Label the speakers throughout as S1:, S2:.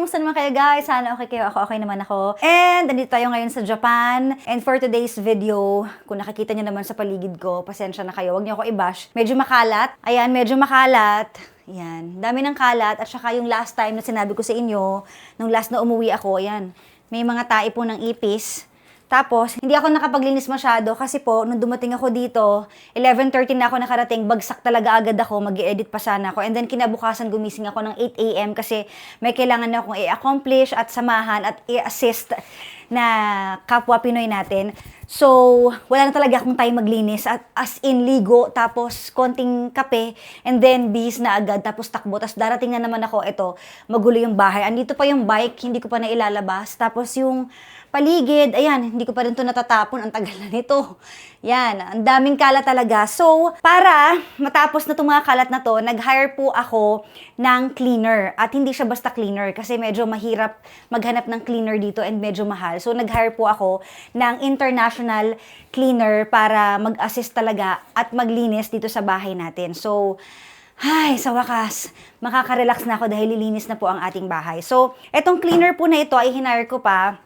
S1: Kumusta naman kayo guys? Sana okay kayo. Ako okay naman ako. And andito tayo ngayon sa Japan. And for today's video, kung nakikita nyo naman sa paligid ko, pasensya na kayo. Huwag nyo ako i-bash. Medyo makalat. Ayan, medyo makalat. Ayan, dami ng kalat. At saka yung last time na sinabi ko sa inyo, nung last na umuwi ako, ayan, may mga tae po ng ipis. Tapos, hindi ako nakapaglinis masyado kasi po, nung dumating ako dito, 11:30 na ako nakarating, bagsak talaga agad ako, mag-i-edit pa sana ako. And then, kinabukasan gumising ako ng 8 a.m. kasi may kailangan na akong i-accomplish at samahan at i-assist na kapwa Pinoy natin. So, wala na talaga akong time maglinis. At as in, ligo, tapos konting kape, and then bis na agad, tapos takbo. Tapos darating na naman ako, eto, magulo yung bahay. Andito pa yung bike, hindi ko pa na ilalabas. Tapos yung paligid, ayan, hindi ko pa rin ito natatapon. Ang tagal na nito. Yan, ang daming kalat talaga. So, para matapos na itong mga kalat na to, nag-hire po ako ng cleaner. At hindi siya basta cleaner kasi medyo mahirap maghanap ng cleaner dito and medyo mahal. So, nag-hire po ako ng international cleaner para mag-assist talaga at maglinis dito sa bahay natin. So, ay, sa wakas, makaka-relax na ako dahil lilinis na po ang ating bahay. So, etong cleaner po na ito ay hinire ko pa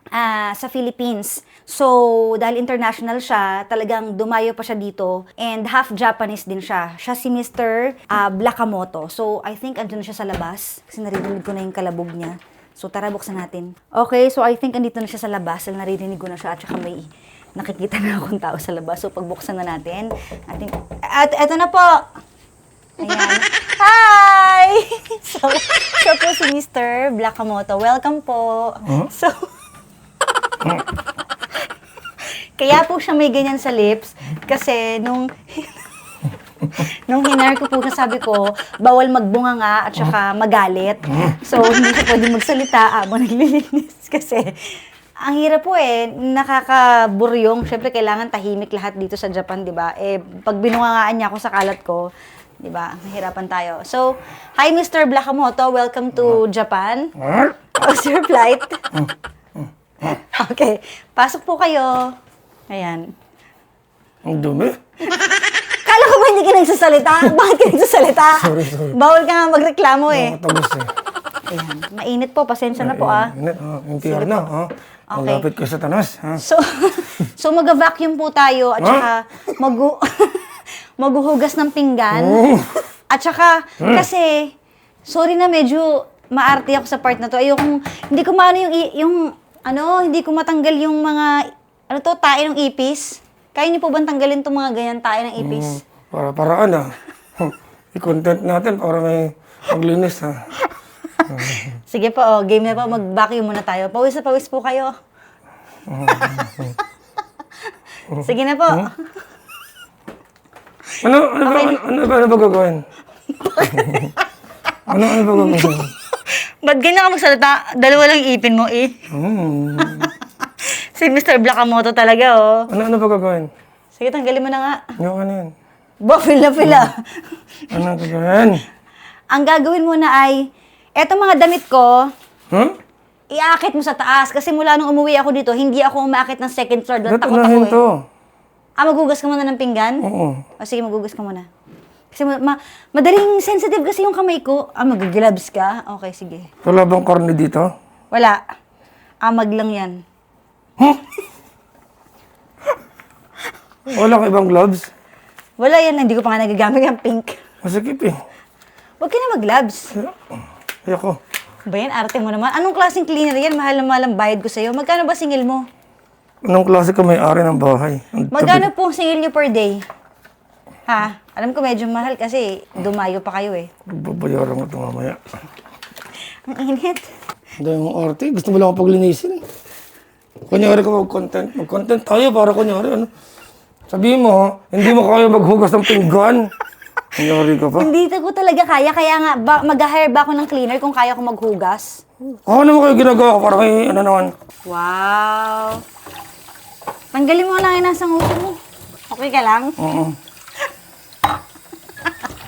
S1: sa Philippines. So, dahil international siya, talagang dumayo pa siya dito. And half Japanese din siya. Siya si Mr. Blakamoto. So, I think andun siya sa labas. Kasi naririnig ko na yung kalabog niya. So, tara, buksan natin. Okay, so I think andito na siya sa labas. Dahil naririnig ko na siya at saka may nakikita na akong tao sa labas. So, pagbuksan na natin. At eto na po! Ayan. Hi! So po si Mr. Blakamoto. Welcome po. So, kaya po siya may ganyan sa lips kasi nung hinar ko po siya, sabi ko, bawal magbunga nga at saka magalit. So, hindi siya pwede magsalita habang naglilinis kasi ang hirap po nakakaburyong. Siyempre, kailangan tahimik lahat dito sa Japan, di ba? Pag binungangaan niya ako sa kalat ko, di ba? Nahirapan tayo. So, hi Mr. Blakamoto. Welcome to Japan. How's your flight? Okay. Pasok po kayo. Ayan.
S2: Ang dumi.
S1: Kala ko ba hindi ka nagsasalita? Bakit ka nagsasalita?
S2: Sorry.
S1: Bawal ka nga magreklamo
S2: Nakatagos
S1: Ayan. Mainit po. Pasensya na po
S2: Yung PR na.
S1: Okay.
S2: Malapit ko sa tanas.
S1: So mag-vacuum po tayo at saka maghuhugas ng pinggan. At saka, kasi, sorry na medyo maarte ako sa part na to. Hindi ko maano hindi ko matanggal yung mga, tae ng ipis. Kaya niyo po ba tanggalin itong mga ganyan tae ng ipis?
S2: Paraan I-content natin para may maglinis
S1: Sige po, game na po. Mag-vacuum muna tayo. Pawis na pawis po kayo. Sige na po.
S2: Ano ba gagawin? Ano ba gagawin?
S1: Ba't ganyan ka magsalita? Dalawa lang ipin mo Si Mr. Blakamoto talaga
S2: Ano ba gagawin?
S1: Sige, tanggalin mo na nga.
S2: Yung ano yun?
S1: Feel na.
S2: Ano gagawin?
S1: Ang gagawin mo na ay, etong mga damit ko, iakit mo sa taas. Kasi mula nung umuwi ako dito, hindi ako umakit ng second floor. Doon takot ako maghugas ka muna ng pinggan?
S2: Oo.
S1: Sige, maghugas ka muna. Kasi madaling sensitive kasi yung kamay ko. Mag-gloves ka? Okay, sige.
S2: Wala bang karne dito?
S1: Wala. Amag lang yan.
S2: Wala kang ibang gloves?
S1: Wala yan. Hindi ko pa nga nagagamit yung pink.
S2: Masikip
S1: Huwag ka na mag-gloves.
S2: Ayoko.
S1: Ba yan? Arte mo naman. Anong klaseng cleaner yan? Mahal na mahal ang bayad ko sa'yo. Magkano ba singil mo?
S2: Anong klase ka may-ari ng bahay?
S1: Magkano po singil niyo per day? Alam ko medyo mahal kasi dumayo pa kayo
S2: Babayaran mo ito mamaya.
S1: Ang init.
S2: Dahil mong arte, gusto mo lang ako paglinisin Kunyari ka mag-content. Mag-content tayo para kunyari Sabihin mo, hindi mo kaya maghugas ng pinggan. Kunyari ka pa.
S1: Hindi ko talaga kaya. Kaya nga, mag-hire ba ako ng cleaner kung kaya ko maghugas?
S2: Ano mo kayo ginagawa ko para may naman?
S1: Wow. Tanggalin mo lang yung nasa nguso mo. Okay ka lang?
S2: Oo.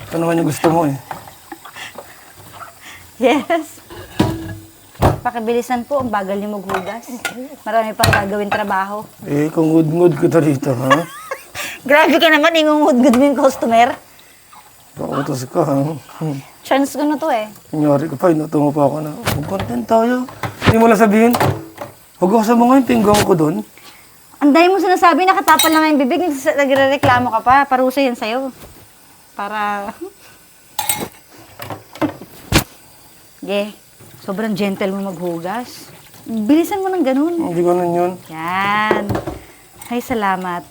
S2: Ito naman yung gusto mo
S1: Yes. Pakibilisan po, ang bagal niyo maghugas. Marami pang gagawin trabaho.
S2: Kung ngud-ngud ko dito,
S1: Grabe ka naman, ingungudgud mo yung customer.
S2: Pautos ka,
S1: Chance ko na to eh.
S2: Kunyari ka pa, inutungo pa ako na, mag-content tayo. Hindi mo lang sabihin, hugasan mo nga yung pinggan ko doon.
S1: Ang dahil mo sinasabi, nakatapal na nga yung bibig, nagre-reklamo ka pa. Parusa yan sa'yo. Para... Ge, sobrang gentle mo maghugas. Bilisan mo ng ganun.
S2: Hindi ko nun yun.
S1: Yan. Ay, salamat.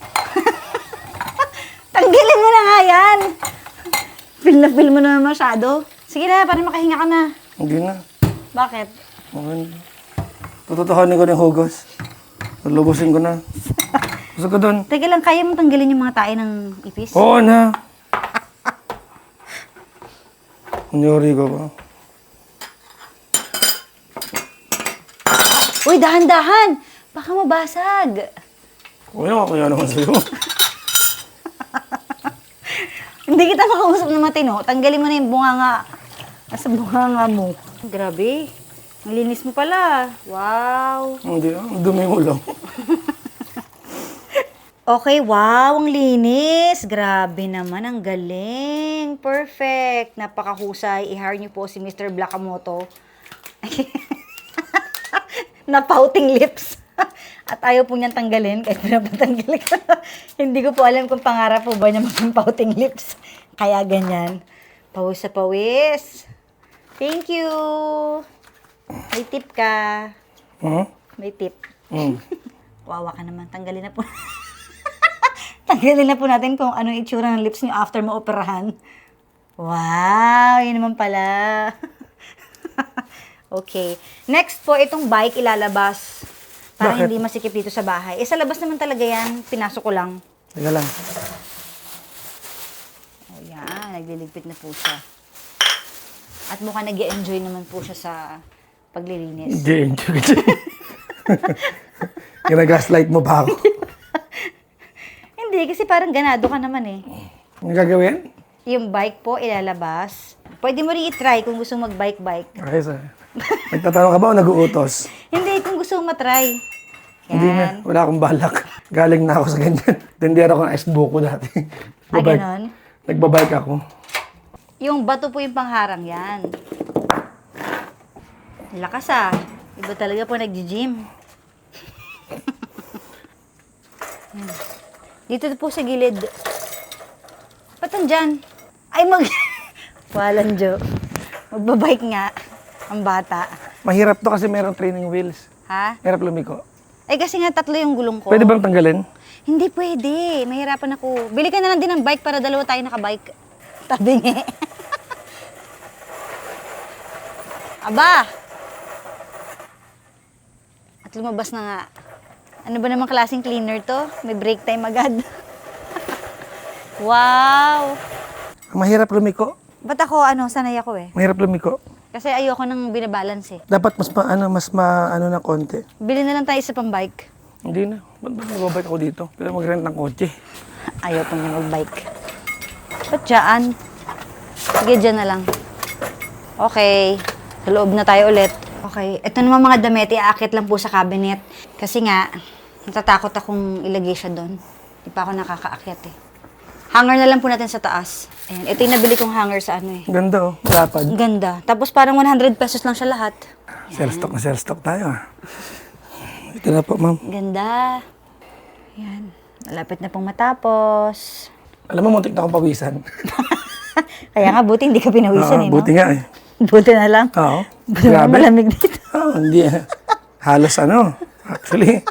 S1: Tanggalin mo na nga yan. Feel na feel mo na masyado. Sige na, para makahinga ka na.
S2: Hindi na.
S1: Bakit?
S2: Okay. Tututuhanin ko na yung hugas. Lubusin ko na. Gusto ko doon.
S1: Teka lang, kaya mo tanggalin yung mga tae ng ipis?
S2: Oo na. Kunyari ko pa.
S1: Uy, dahan-dahan! Baka mabasag.
S2: Kaya naman sa'yo.
S1: Hindi kita makausap na matino. Tanggalin mo na yung bunganga. Nasa bunganga mo. Grabe. Ang linis mo pala. Wow.
S2: Hindi, dumi mo lang.
S1: Okay, wow. Ang linis. Grabe naman. Ang galing. Perfect. Napakahusay. I-hire niyo po si Mr. Blackamoto. Na pouting lips. At ayaw po niyang tanggalin, kahit pinapatanggal ko. Hindi ko po alam kung pangarap po ba niya maging pouting lips. Kaya ganyan. Pawis sa pawis. Thank you. May tip ka.
S2: Huh?
S1: May tip. Wawa ka naman. Tanggalin na po. Tanggalin na po natin kung anong itsura ng lips niyo after maoperahan. Wow, yun naman pala. Okay. Next po, itong bike ilalabas. Para
S2: Bakit?
S1: hindi masikip dito sa bahay. Sa labas naman talaga yan. Pinasok ko lang.
S2: Teka lang.
S1: O yan, nagliligpit na po siya. At mukhang nag-enjoy naman po siya sa paglilinis.
S2: Hindi, enjoy. Ginagaslight mo ba ako?
S1: Hindi, kasi parang ganado ka naman eh.
S2: Ang gagawin?
S1: Yung bike po, ilalabas. Pwede mo rin i-try kung gusto mag-bike-bike.
S2: Okay, sir. Nagtatanong ka ba o nag-uutos?
S1: Hindi, kung gusto mo matry. Yan.
S2: Hindi na. Wala akong balak. Galing na ako sa ganyan. Tindera ako ng ice buko dati.
S1: Ganon?
S2: Nagbabike ako.
S1: Yung bato po yung pangharang yan. Lakas ah. Iba talaga po nag-gym. Dito po sa gilid. Ba't andyan? Ay, Walang joke. Magbabike nga. Ang bata.
S2: Mahirap to kasi merong training wheels.
S1: Ha?
S2: Hirap lumiko.
S1: Eh kasi nga tatlo yung gulong ko.
S2: Pwede bang tanggalin?
S1: Hindi pwede. Mahirapan ako. Bili ka na lang din ng bike para dalawa tayo nakabike. Tabi nga. Aba! At lumabas na nga. Ano ba namang klaseng cleaner to? May break time agad. Wow!
S2: Mahirap lumiko.
S1: Ba't ako, sanay ako eh.
S2: Mahirap lumiko.
S1: Kasi ayoko nang binabalance eh.
S2: Dapat mas maano na konti.
S1: Bili na lang tayo sa pambike.
S2: Hindi na. Ba't ba nagbabike ako dito? Pero mag-rent ng kotse.
S1: Ayaw po niya mag-bike. Ba't dyan? Sige, dyan na lang. Okay. Sa loob na tayo ulit. Okay. Ito naman mga damit, iaakit lang po sa cabinet. Kasi nga, natatakot akong ilagay siya doon. Di pa ako nakakaakyat eh. Hanger na lang po natin sa taas. Ayan. Ito yung nabili kong hanger sa ano eh.
S2: Ganda oh. Lapad.
S1: Ang ganda. Tapos parang 100 pesos lang siya lahat.
S2: Sell stock na sell stock tayo ah. Ito na po, ma'am.
S1: Ganda. Ayan. Malapit na pong matapos.
S2: Alam mo, muntik na akong pawisan.
S1: Kaya nga, buti hindi ka pinawisan eh, no?
S2: Buti nga eh.
S1: Buti na lang.
S2: Oo.
S1: Buti na malamig dito.
S2: Hindi ah. Halos ano. Actually,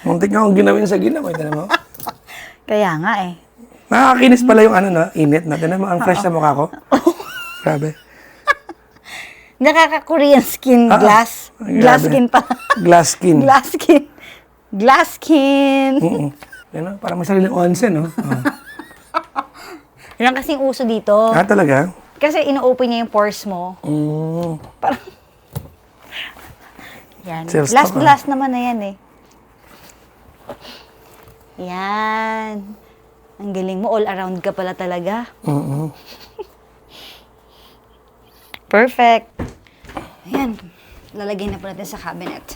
S2: muntik nga akong ginawin sa ginawa. Ito mo.
S1: Kaya nga eh.
S2: Nakakakinis pala yung init na. Tignan mo, ang fresh na mukha ko. Grabe.
S1: Nakaka-Korean skin glass.
S2: Grabe.
S1: Glass skin pa.
S2: Glass skin.
S1: Glass skin. Glass skin.
S2: Yan o, parang may sariling onsen, no?
S1: Yan ang kasing uso dito.
S2: Talaga?
S1: Kasi ino-open niya yung pores mo. Parang... Yan.
S2: Sales
S1: Last
S2: talk,
S1: glass naman na yan eh. Yan. Ang galing mo. All around ka pala talaga. Perfect. Ayan. Lalagay na po natin sa cabinet.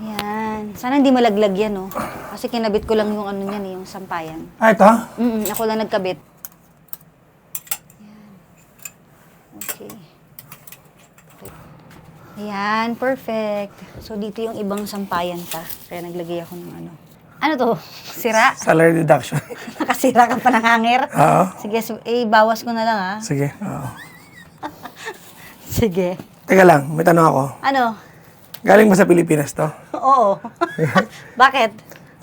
S1: Ayan. Sana hindi malaglag yan, oh. Kasi kinabit ko lang yung ano niyan, yung sampayan.
S2: Ito?
S1: Ako lang nagkabit. Okay. Ayan, perfect. So, dito yung ibang sampayan pa. Kaya naglagay ako ng ano. Ano to? Sira?
S2: Salary deduction.
S1: Nakasira ka pa ng hanger?
S2: Oo.
S1: Sige, bawas ko na lang ah.
S2: Sige. Oo.
S1: Sige.
S2: Teka lang, may tanong ako.
S1: Ano?
S2: Galing ba sa Pilipinas to?
S1: Oo. Bakit?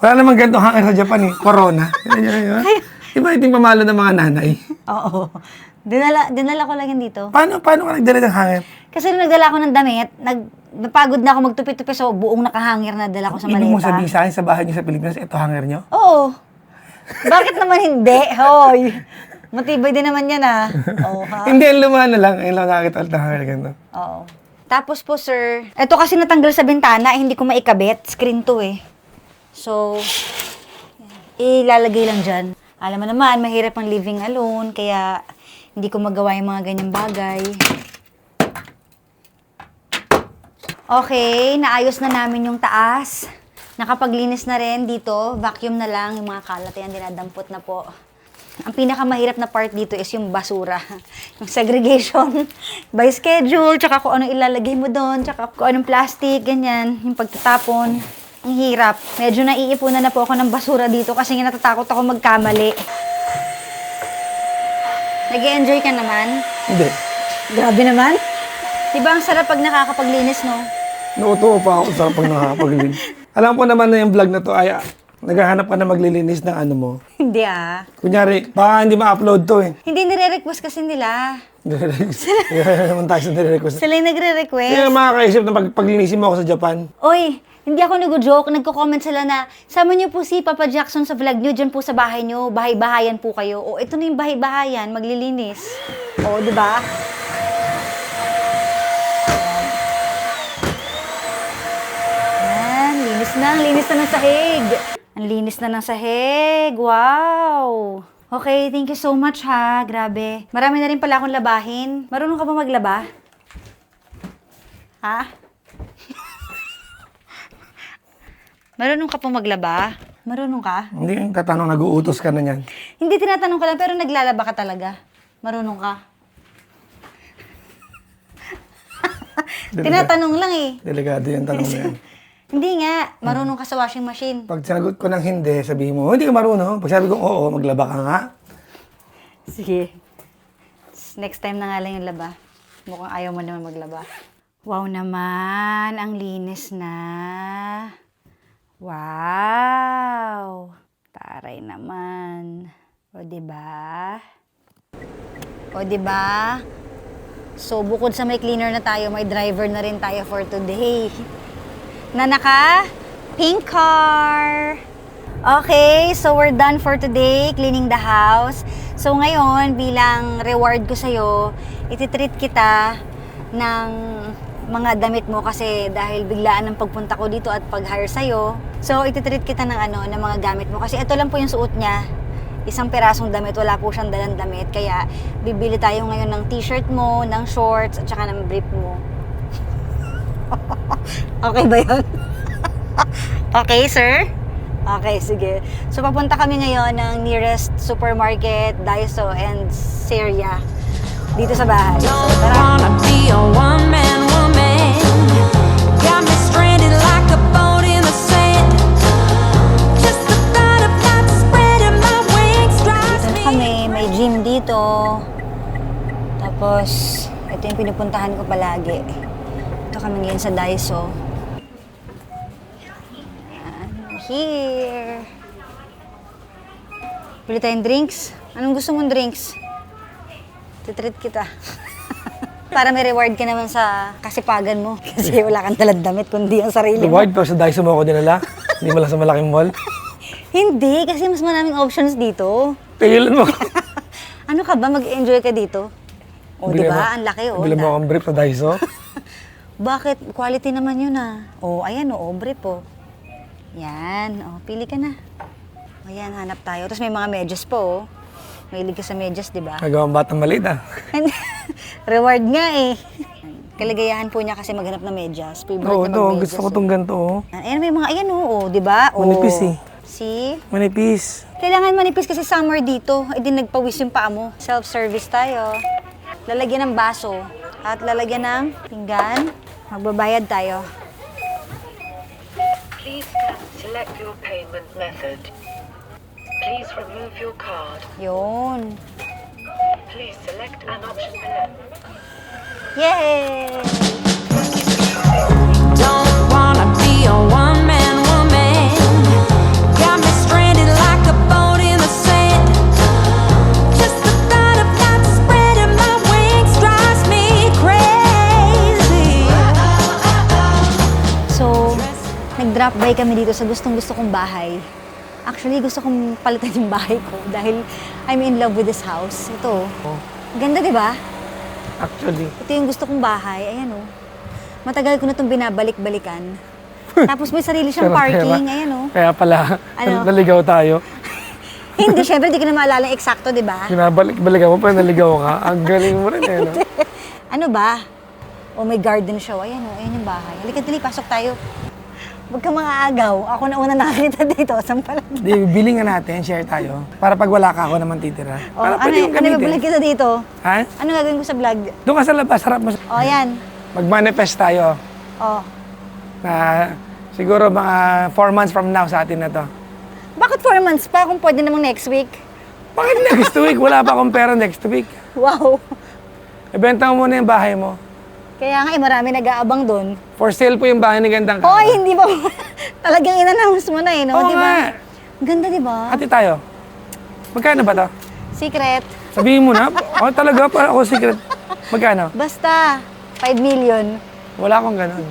S2: Wala namang ganito hanger sa Japan eh. Corona. Iba iting pamalo ng mga nanay.
S1: Oo. Dinala ko lang yan dito.
S2: Paano ka nagdala ng hanger?
S1: Kasi nung nagdala ko ng damit, napagod na ako magtupi-tupi so buong nakahangir na dala ko sa maleta.
S2: Ibig mo sabihin sa akin sa bahay niyo sa Pilipinas, ito hanger niyo?
S1: Oo. Bakit naman hindi? Hoy. Matibay din naman yan ah. Oo ha?
S2: Hindi, ang luma na lang. Ayun lang nakakita ulit ng hanger ganito.
S1: Oo. Tapos po sir, ito kasi natanggal sa bintana, hindi ko maikabit. Screen to eh. So, ilalagay lang dyan. Alam mo naman, mahirap ang living alone, kaya hindi ko magawa yung mga ganyang bagay. Okay, naayos na namin yung taas. Nakapaglinis na rin dito. Vacuum na lang, yung mga kalat yan, dinadampot na po. Ang pinakamahirap na part dito is yung basura. Yung segregation by schedule, tsaka kung ano ilalagay mo doon, tsaka kung anong plastic, ganyan, yung pagtatapon. Ang hirap. Medyo naiipunan na po ako ng basura dito kasi natatakot ako magkamali. Nag-enjoy ka naman?
S2: Hindi.
S1: Grabe naman. Diba ang sarap pag nakakapaglinis, no?
S2: Nautuwa pa ako sa pag nakakapaglinis. Alam ko naman na yung vlog na to ay naghahanap ka na maglilinis ng ano mo.
S1: Hindi ah.
S2: Kunyari, baka hindi ma-upload to eh.
S1: Hindi nire-request kasi nila.
S2: Kaya naman tayo sa nire-request.
S1: Sila yung nagre-request.
S2: Kaya makakaisip na paglinisin mo ako sa Japan.
S1: Oy, hindi ako nag-joke. Nagko-comment sila na, sama niyo po si Papa Jackson sa vlog niyo, dyan po sa bahay niyo, bahay-bahayan po kayo. O, ito na yung bahay-bahayan, maglilinis. O, di ba? Yan, linis na ng sahig. Ang linis na ng sahig. Wow! Okay, thank you so much ha. Grabe. Marami na rin pala akong labahin. Marunong ka ba maglaba? Ha? Marunong ka pa maglaba? Marunong ka?
S2: Hindi yung tatanong, nag-uutos ka na yan.
S1: Hindi tinatanong ko lang, pero naglalaba ka talaga. Marunong ka? Tinatanong lang eh.
S2: Delikado yung tanong na yan.
S1: Hindi nga, marunong ka sa washing machine.
S2: Pag sinagot ko ng hindi, sabihin mo, hindi ka marunong. Pag sabi ko, oo, maglaba ka nga.
S1: Sige. Next time na nga lang yung laba. Mukhang ayaw mo naman maglaba. Wow naman, ang linis na. Wow! Taray naman. O, diba? O, diba? So, bukod sa may cleaner na tayo, may driver na rin tayo for today. Na naka pink car. Okay, so we're done for today, cleaning the house. So, ngayon, bilang reward ko sa'yo, ititreat kita ng mga damit mo kasi dahil biglaan ang pagpunta ko dito at pag-hire sa'yo. So, ititreat kita ng ng mga gamit mo. Kasi ito lang po yung suot niya. Isang pirasong damit, wala po siyang dalang damit. Kaya, bibili tayo ngayon ng t-shirt mo, ng shorts, at saka ng brief mo. Okay ba yun? Okay, sir? Okay, sige. So, papunta kami ngayon ng nearest supermarket, Daiso, and Seria. Dito sa bahay. So, tara.
S3: Wanna be a one-man woman. Got me stranded like a boat in the sand. Just the thought of not spreading my wings drives
S1: Dito
S3: me.
S1: kami, may gym dito. Tapos, ito yung pinupuntahan ko palagi. Ito kami ngayon sa Daiso. Ayan, here. Bili tayong drinks. Anong gusto mong drinks? Titreat kita. Para may reward ka naman sa kasipagan mo. Kasi wala kang dalang damit, kundi ang sarili mo.
S2: Reward, pero sa Daiso mo ako dinala. Hindi mo lang sa malaking mall.
S1: Hindi, kasi mas maraming options dito.
S2: Pigilan mo.
S1: Ano ka ba? Mag-enjoy ka dito? O, di ba? Ang laki, o.
S2: Bili mo akong brief sa Daiso.
S1: Bakit? Quality naman yun, ah. O, ayan, o, brief, o. Yan, o, pili ka na. O, yan, hanap tayo. Tapos may mga medyas po, o. Mahilig ka sa medyas, di ba?
S2: Nagawang batang maliit ah.
S1: Reward nga, eh. Kaligayahan po niya kasi maghanap ng medyas. Favorite
S2: Oo,
S1: na
S2: no,
S1: mag-medyas,
S2: gusto ko tong ganito oh.
S1: Ayan, may mga, ayan, o, di ba? O,
S2: Manipis, eh.
S1: See?
S2: Manipis.
S1: Kailangan manipis kasi summer dito. Eh di nagpawis yung paa mo. Self-service tayo. lalagyan ng baso, at lalagyan ng pinggan. Magbabayad tayo.
S4: Please select your payment method. Please remove your card.
S1: Yun.
S4: Please select an option below.
S1: Yay!
S3: Don't wanna be a one-man woman. Got me stranded like a boat in the sand. Just the thought of not spreading my wings drives me crazy.
S1: So, nag-drop by kami dito sa gustong-gusto kong bahay. Actually, gusto kong palitan yung bahay ko dahil I'm in love with this house. Ito. Ganda, di ba?
S2: Actually.
S1: Ito yung gusto kong bahay. Ayan, oh. Matagal ko na itong binabalik-balikan. Tapos may sarili siyang
S2: Sarap,
S1: parking.
S2: diba?
S1: Ayan, oh.
S2: Kaya pala,
S1: Ano?
S2: naligaw tayo.
S1: Hindi, syempre, di ko na maalala yung eksakto, di ba?
S2: Binabalik-balik mo pa, naligaw ka. Ang galing mo rin eh, no?
S1: Ano ba? Oh, may garden siya. Ayan, oh. Ayan yung bahay. Halika, dali, pasok tayo. Huwag kang maaagaw. Ako na una nakakita dito. Sampalan.
S2: Di, bilhin nga natin, share tayo. Para pag wala ka, ako naman titira.
S1: Oh,
S2: Para pwede yung
S1: ano
S2: gamitin.
S1: vlog kita dito?
S2: Ha?
S1: Ano gagawin ko sa vlog?
S2: Doon ka sa labas, harap mo.
S1: Oh, ayan.
S2: Mag-manifest tayo
S1: Oh.
S2: na siguro mga 4 months from now sa atin na to.
S1: Bakit 4 months pa kung pwede namang next week?
S2: Bakit next week? Wala pa akong pera next week.
S1: Wow.
S2: Ibenta mo muna yung bahay mo.
S1: Kaya nga, marami nag-aabang doon.
S2: For sale po yung bahay ni Gandang Kara.
S1: Hoy, hindi ba? Talagang in-announce mo na eh, no?
S2: Oo
S1: Di ba?
S2: nga.
S1: Ganda, di ba?
S2: Hati tayo. Magkano ba to?
S1: Secret.
S2: Sabihin mo na. Oh, talaga, para ako secret. Magkano?
S1: Basta, 5 million.
S2: Wala akong ganun.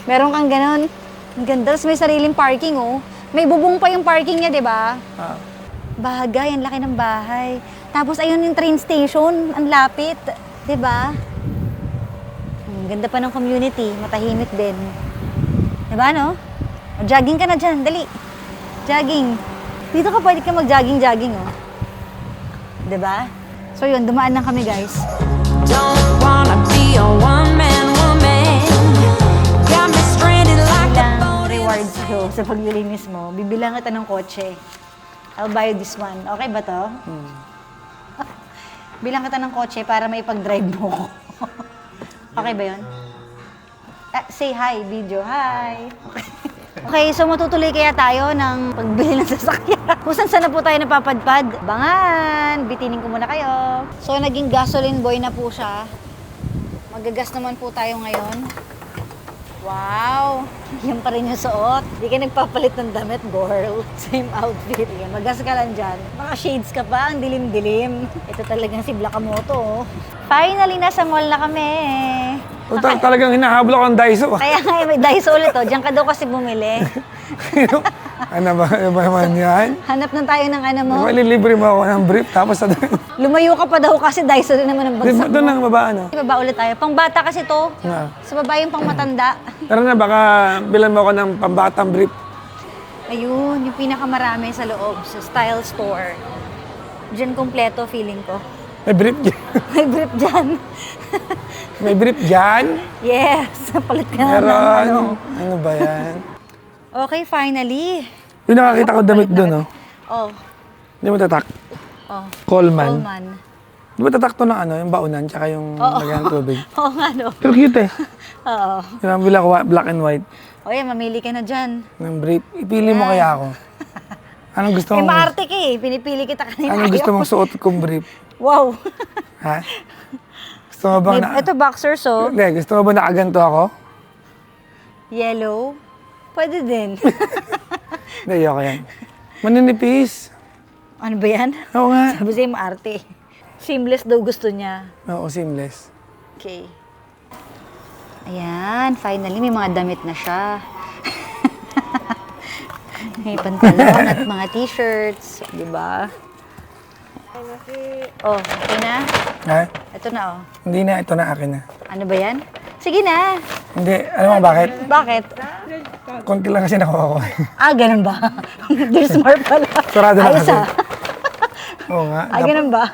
S1: Meron kang ganon. Ang ganda. Tapos may sariling parking, oh. May bubong pa yung parking niya, di ba?
S2: Ah.
S1: Bagay, ang laki ng bahay. Tapos ayun yung train station, ang lapit. Di ba? Ang ganda pa ng community, matahimik din. Di ba, no? O, jogging ka na dyan, dali. Jogging. Dito ka pwede ka mag-jogging-jogging, oh. Di ba? So yun, dumaan lang kami, guys.
S3: Don't wanna be a one-man woman. Got me stranded like a
S1: Ilang
S3: boat in the
S1: rewards ko sa paglilinis mo. Bibilang kita ng kotse. I'll buy you this one. Okay ba to? Bilang kita ng kotse para maipag-drive mo ko. Okay ba yun? Say hi, video. Hi! Okay, so matutuloy kaya tayo ng pagbili ng sasakyan. Kung saan na po tayo napapadpad. Bangan! Bitinin ko muna kayo. So, naging gasoline boy na po siya. Magagas naman po tayo ngayon. Wow! Yan pa rin yung suot. Di ka nagpapalit ng damit, girl. Same outfit. Yan, magas ka lang dyan. Baka shades ka pa, ang dilim-dilim. Ito talagang si Blakamoto. Finally, nasa mall na kami.
S2: Talagang hinahabol ako ng Daiso.
S1: Kaya nga, may Daiso ulit, oh. Diyan ka daw kasi bumili.
S2: Ano ba naman yan?
S1: Hanap na tayo ng ano mo.
S2: Malilibre mo ako ng brief, tapos sa doon.
S1: Lumayo ka pa daw kasi Daiso din naman ang bagsak
S2: Doon
S1: mo.
S2: lang baba, ano?
S1: Baba ulit tayo. Pang bata kasi to.
S2: Nga.
S1: Sa baba yung pang matanda.
S2: Tara na, baka bilan mo ako ng pambatang brief.
S1: Ayun, yung pinakamarami sa loob, sa style store. Diyan kompleto feeling ko.
S2: May brief dyan.
S1: May brief dyan.
S2: May brief dyan.
S1: Yes, palit ka na
S2: Meron.
S1: ng ano.
S2: Ano ba yan?
S1: Okay, finally.
S2: Yung nakakita ko damit doon, no?
S1: Oh,
S2: Hindi mo tatak.
S1: oh.
S2: Coleman.
S1: Coleman.
S2: Di ba tatak to ng ano, yung baunan, tsaka yung lagyan ng tubig.
S1: Oo nga, no?
S2: Pero cute eh.
S1: Oo.
S2: Yung black and white
S1: O yan, mamili ka na dyan.
S2: ng brief. Ipili mo kaya ako. Anong gusto
S1: Eh,
S2: mong,
S1: maarte ka eh. Pinipili kita kanina.
S2: anong gusto mong suot kong brief?
S1: Wow.
S2: Ha? Gusto mo bang na...
S1: Ito boxers, oh.
S2: Hindi, gusto mo ba nakaganto ako?
S1: Yellow. Pwede din.
S2: Hindi, ayoko yan. Maninipis.
S1: Ano ba yan?
S2: Oo nga.
S1: Sabi sa'yo, maarte. Seamless daw gusto niya.
S2: Oo, seamless.
S1: Okay. Ayan, finally may mga damit na siya. May pantalon at mga t-shirts, di ba? Oh, okay na?
S2: Ha?
S1: Ito na, oh.
S2: Hindi na, ito na akin na.
S1: Ano ba yan? Sige na.
S2: Hindi, alam mo bakit?
S1: Bakit?
S2: Konti lang kasi nakuha ko.
S1: Ah, ganun ba? There's more pala.
S2: Sarado na
S1: Ayos,
S2: kasi.
S1: ah.
S2: Oo nga.
S1: Ah, ganun ba?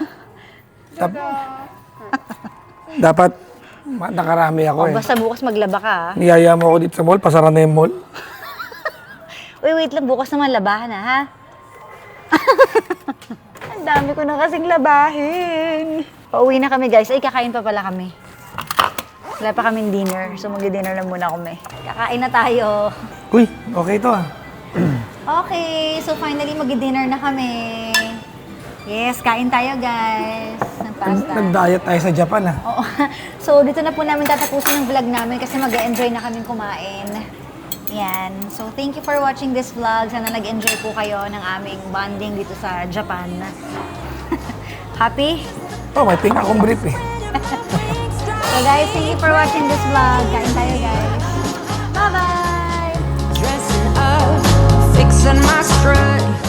S2: Dapat nakarami ako
S1: Oh,
S2: eh.
S1: basta bukas maglaba ka, ah.
S2: Niyaya mo ako dito sa mall, pasara na yung mall.
S1: Uy, wait lang. Bukas naman labahan, na, ha? Ang dami ko na kasing labahin. Pauwi na kami guys. Ay, kakain pa pala kami. Wala pa kaming dinner. So, mag-dinner na muna kami. Kakain na tayo.
S2: Uy, okay to ah.
S1: Okay, so finally mag-dinner na kami. Yes, kain tayo guys. Ng pasta.
S2: Nag-diet tayo sa Japan ah.
S1: Oo. So, dito na po namin tatapusin yung vlog namin kasi mag-enjoy na kaming kumain. Yan. So, thank you for watching this vlog. Sana nag-enjoy po kayo ng aming bonding dito sa Japan. Happy?
S2: Oh, may pink akong brief eh.
S1: So guys, thank you for watching this vlog. Kain tayo guys. Bye-bye!
S3: Dressing up, fixing my strut.